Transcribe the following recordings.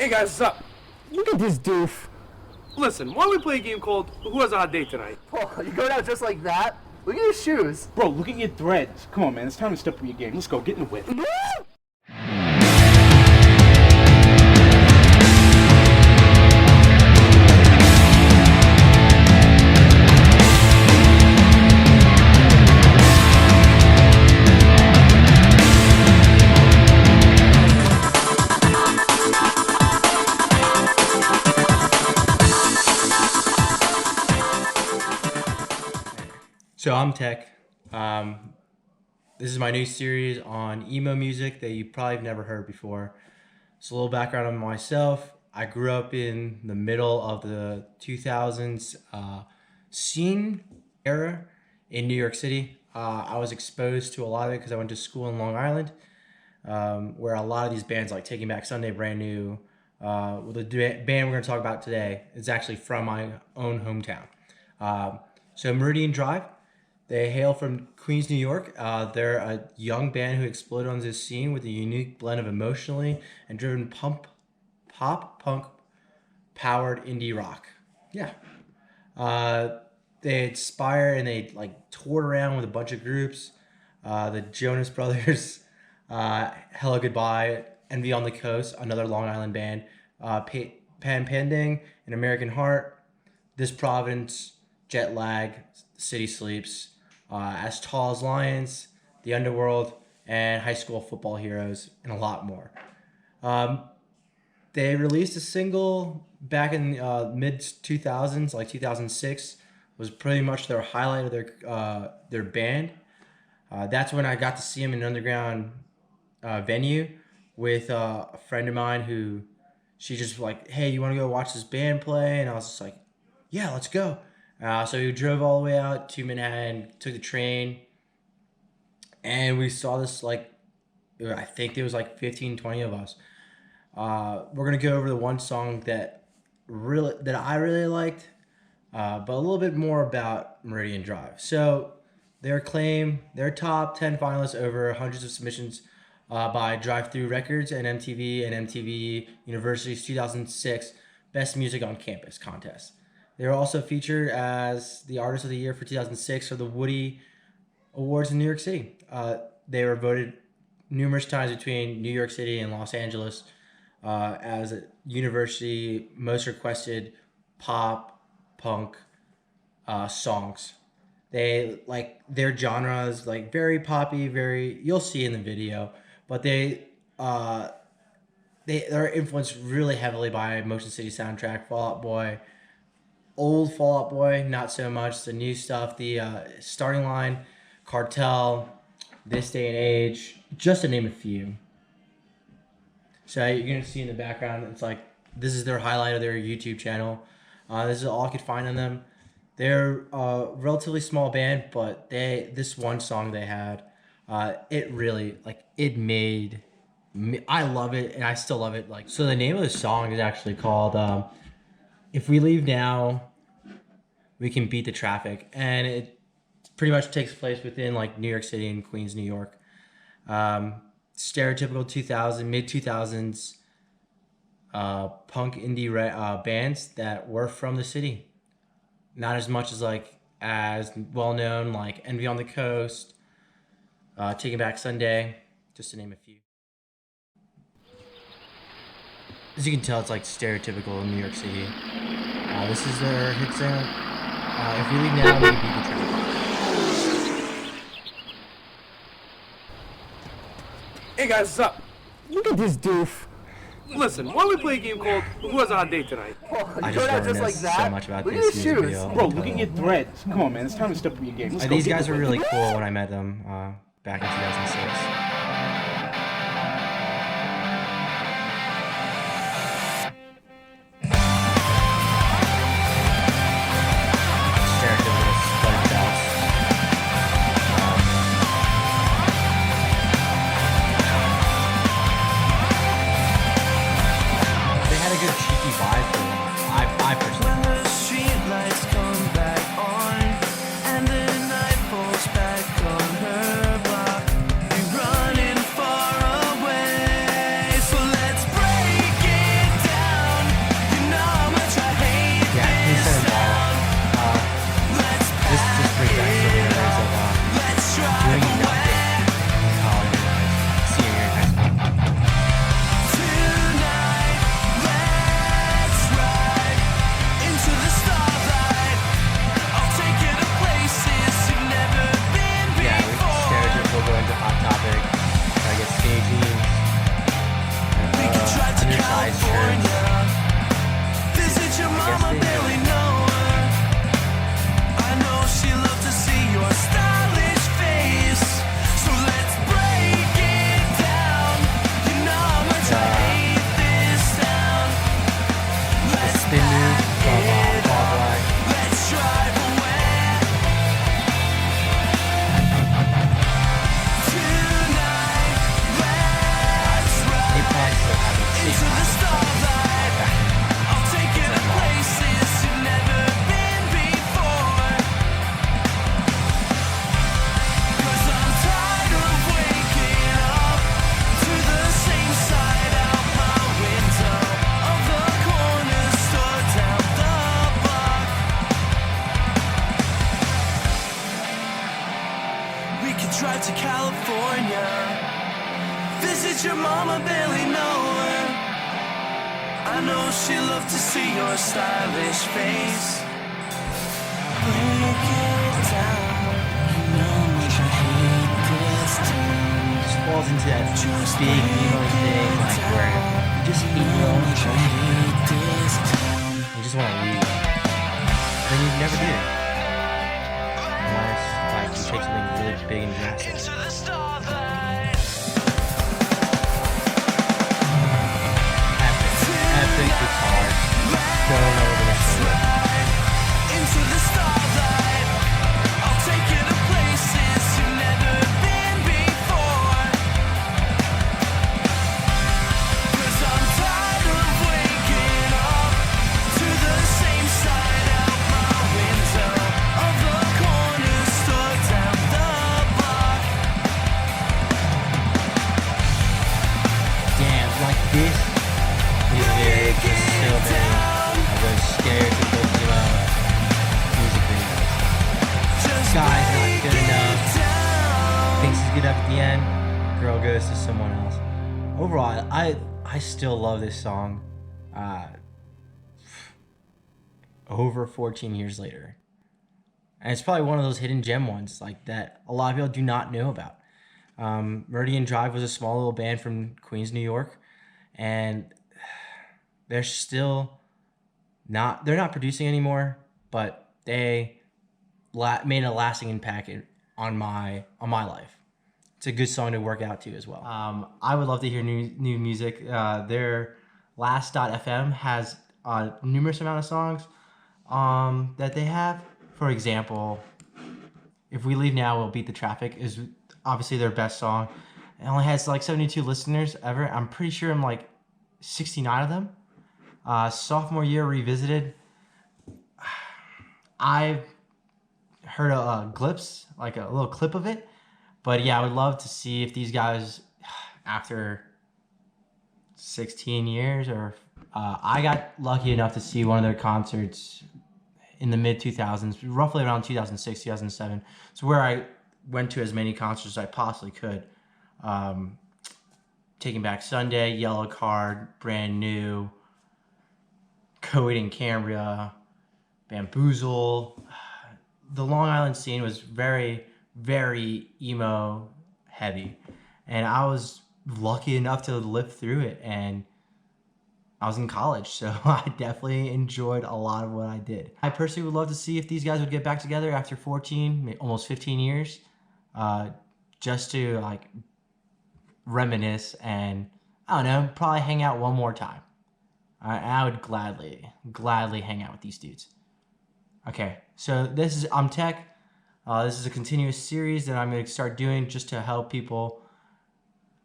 Hey guys, what's up? Look at this doof. Listen, why don't we play a game called Who Has a Hot Date Tonight? Oh, you going out just like that? Look at your shoes. Bro, look at your threads. Come on, man. It's time to step up your game. Let's go. Get in the whip. So I'm Tech. This is my new series on emo music that you probably have never heard before. So a little background on myself. I grew up in the middle of the 2000s scene era in New York City. I was exposed to a lot of it because I went to school in Long Island, where a lot of these bands like Taking Back Sunday, Brand New, the band we're going to talk about today is actually from my own hometown. So Meridian Drive. They hail from Queens, New York. They're a young band who exploded on this scene with a unique blend of emotionally and driven pop punk powered indie rock. Yeah. They inspired and they like toured around with a bunch of groups. The Jonas Brothers, Hello Goodbye, Envy on the Coast, another Long Island band, Pan Pandang, and American Heart, This Province, Jet Lag, City Sleeps, As Tall as Lions, The Underworld, and High School Football Heroes, and a lot more. They released a single back in mid 2000s, like 2006, was pretty much their highlight of their band. That's when I got to see them in an underground venue with a friend of mine who she just like, hey, you want to go watch this band play? And I was just like, yeah, let's go. So we drove all the way out to Manhattan, took the train, and we saw this, like, I think there was like 15, 20 of us. We're going to go over the one song that I really liked, but a little bit more about Meridian Drive. So their top 10 finalists over hundreds of submissions by Drive-Thru Records and MTV University's 2006 Best Music on Campus contest. They were also featured as the Artist of the Year for 2006 for the Woody Awards in New York City. They were voted numerous times between New York City and Los Angeles as a university most requested pop punk songs. They like their genres like very poppy, you'll see in the video, but they're influenced really heavily by Motion City Soundtrack, Fall Out Boy. Old Fall Out Boy, not so much. The new stuff, the Starting Line, Cartel, This Day and Age, just to name a few. So you're going to see in the background, it's like, this is their highlight of their YouTube channel. This is all I could find on them. They're a relatively small band, but this one song they had, it really, like, it made me, I love it, and I still love it. Like, so the name of the song is actually called If We Leave Now, We Can Beat the Traffic. And it pretty much takes place within like New York City and Queens, New York. Stereotypical mid-2000s punk indie bands that were from the city. Not as much as well-known like Envy on the Coast, Taking Back Sunday, just to name a few. As you can tell, it's like stereotypical New York City. This is their hit sound. If we leave now, we can beat the traffic. Hey guys, what's up? Look at this doof. Listen, why don't we play a game called Who Has a Hot Date Tonight? Oh, you I going just out just like reminisce that? so much about Look at this your music shoes. video. Bro, look at your threads. Come on, man. It's time to step up your game. Let's go. These Get in guys the were whip. really cool when I met them back in 2006. Falls back on her block. You run mama barely know her. I know she loved to see your stylish face. Break it down, you know much I hate this too. Just falls into that big emo thing, like where you just hate your own thing. You just want to leave. Then you never do. Unless like you take something really big and drastic. Into the starlight. Epic guitar going over the shoulder. Into the starlight. I'll take you to places you've never been before. 'Cause I'm tired of waking up to the same sign out my window of the corner store down the block. Damn, like this is very just so very of those stereotypical emo music videos. Guy's not good enough. Thinks he's good enough at the end. Girl goes to someone else. Overall, I still love this song. Over 14 years later, and it's probably one of those hidden gem ones like that a lot of people do not know about. Meridian Drive was a small little band from Queens, New York, and they're still not producing anymore, but they made a lasting impact on my life. It's a good song to work out to as well. I would love to hear new music. Their Last.fm has a numerous amount of songs that they have. For example, If We Leave Now, We'll Beat the Traffic is obviously their best song. It only has like 72 listeners ever. I'm pretty sure I'm like 69 of them. Sophomore Year Revisited. I've heard a glimpse, like a little clip of it. But yeah, I would love to see if these guys, after 16 years, or I got lucky enough to see one of their concerts in the mid 2000s, roughly around 2006, 2007. So where I went to as many concerts as I possibly could. Taking Back Sunday, Yellow Card, Brand New, Coed in Cambria, Bamboozle. The Long Island scene was very, very emo heavy. And I was lucky enough to live through it. And I was in college, so I definitely enjoyed a lot of what I did. I personally would love to see if these guys would get back together after 14, almost 15 years, just to like reminisce and, I don't know, probably hang out one more time. I would gladly hang out with these dudes. Okay, so this is I'm Tech. This is a continuous series that I'm going to start doing just to help people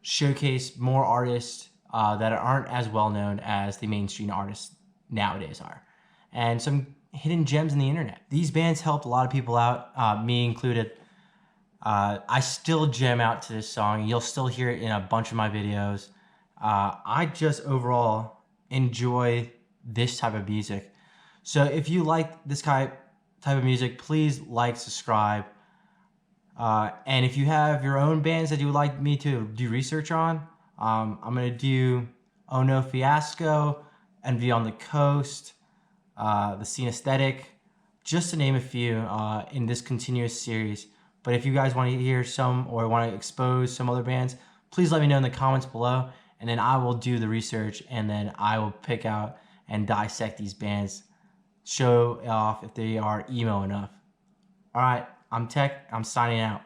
showcase more artists that aren't as well known as the mainstream artists nowadays are, and some hidden gems in the internet. These bands helped a lot of people out, me included. I still jam out to this song. You'll still hear it in a bunch of my videos. I just overall enjoy this type of music. So if you like this type of music, please like, subscribe. And if you have your own bands that you would like me to do research on, I'm going to do Oh No Fiasco, Envy on the Coast, The Scene Aesthetic, just to name a few in this continuous series. But if you guys want to hear some or want to expose some other bands, please let me know in the comments below, and then I will do the research, and then I will pick out and dissect these bands, show off if they are emo enough. All right, I'm Tech. I'm signing out.